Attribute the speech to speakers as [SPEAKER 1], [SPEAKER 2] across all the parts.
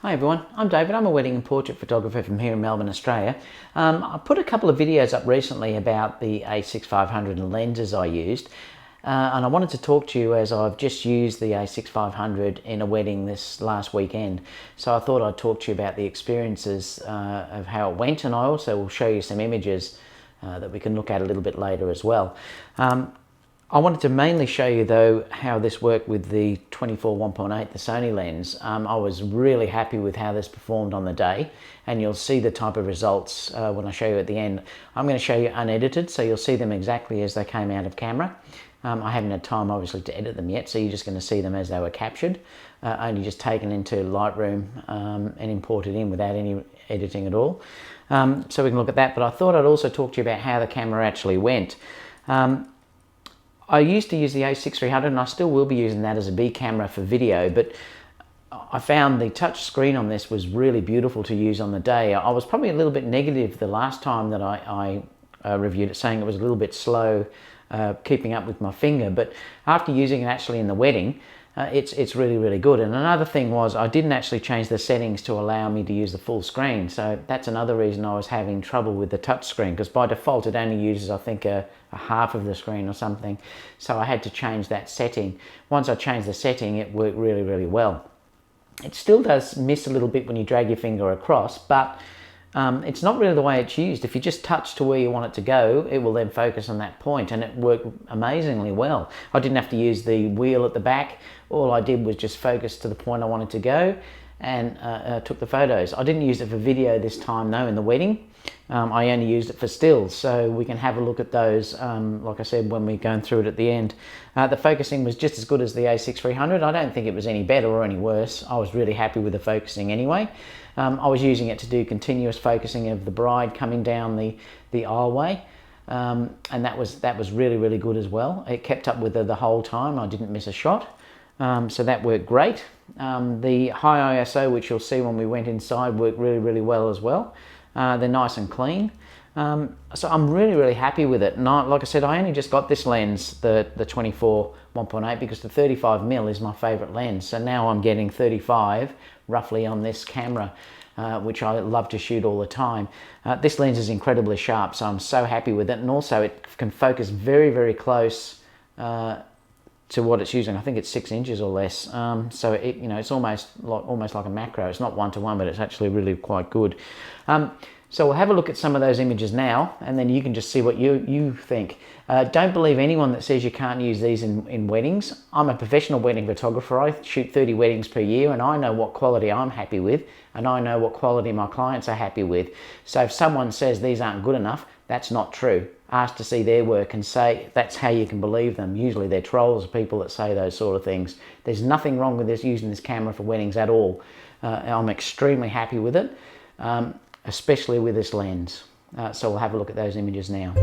[SPEAKER 1] Hi everyone, I'm David. I'm a wedding and portrait photographer from here in Melbourne, Australia. I put a couple of videos up recently about the a6500 and lenses I used, and I wanted to talk to you as I've just used the a6500 in a wedding this last weekend. So I thought I'd talk to you about the experiences of how it went, and I also will show you some images that we can look at a little bit later as well. I wanted to mainly show you though how this worked with the 24 1.8, the Sony lens. I was really happy with how this performed on the day, and you'll see the type of results when I show you at the end. I'm going to show you unedited, so you'll see them exactly as they came out of camera. I haven't had time obviously to edit them yet, so you're just going to see them as they were captured, only just taken into Lightroom and imported in without any editing at all. So we can look at that, but I thought I'd also talk to you about how the camera actually went. I used to use the a6300 and I still will be using that as a B camera for video, but I found the touch screen on this was really beautiful to use on the day. I was probably a little bit negative the last time that I reviewed it, saying it was a little bit slow keeping up with my finger, but after using it actually in the wedding, it's really good. And another thing was I didn't actually change the settings to allow me to use the full screen, so that's another reason I was having trouble with the touch screen, because by default it only uses, I think, a half of the screen or something, so I had to change that setting. Once I changed the setting, it worked really well. It still does miss a little bit when you drag your finger across, but it's not really the way it's used. If you just touch to where you want it to go, it will then focus on that point, and it worked amazingly well. I didn't have to use the wheel at the back. All I did was just focus to the point I wanted to go and took the photos. I didn't use it for video this time though in the wedding. I only used it for stills, so we can have a look at those, like I said, when we're going through it at the end. The focusing was just as good as the a6300. I don't think it was any better or any worse. I was really happy with the focusing anyway. I was using it to do continuous focusing of the bride coming down the aisleway, and that was really good as well. It kept up with her the whole time. I didn't miss a shot, so that worked great. The high ISO, which you'll see when we went inside, worked really well as well. They're nice and clean, so I'm really happy with it. And like I said, I only just got this lens, the 24 1.8, because the 35mm is my favorite lens, so now I'm getting 35 roughly on this camera, which I love to shoot all the time. This lens is incredibly sharp, so I'm so happy with it, and also it can focus very close to what it's using. I think it's 6 inches or less, so it, it's almost like a macro. It's not 1:1, but it's actually really quite good. So we'll have a look at some of those images now, and then you can just see what you think. Don't believe anyone that says you can't use these in weddings. I'm a professional wedding photographer. I shoot 30 weddings per year, and I know what quality I'm happy with, and I know what quality my clients are happy with. So if someone says these aren't good enough, that's not true. Ask to see their work and say that's how you can believe them. Usually they're trolls, people that say those sort of things. There's nothing wrong with using this camera for weddings at all. I'm extremely happy with it, especially with this lens. So we'll have a look at those images now.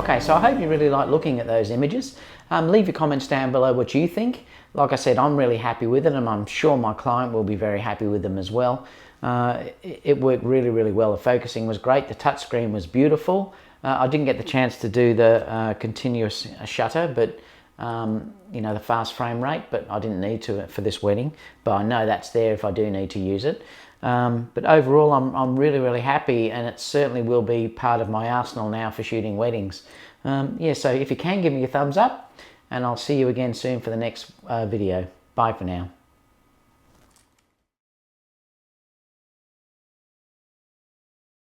[SPEAKER 1] Okay, so I hope you really like looking at those images. Leave your comments down below what you think. Like I said, I'm really happy with it, and I'm sure my client will be very happy with them as well. It worked really, really well. The focusing was great. The touchscreen was beautiful. I didn't get the chance to do the continuous shutter, but you know, the fast frame rate, but I didn't need to for this wedding. But I know that's there if I do need to use it. But overall, I'm really, really happy, and it certainly will be part of my arsenal now for shooting weddings. Yeah, so if you can, give me a thumbs up, and I'll see you again soon for the next video. Bye for now.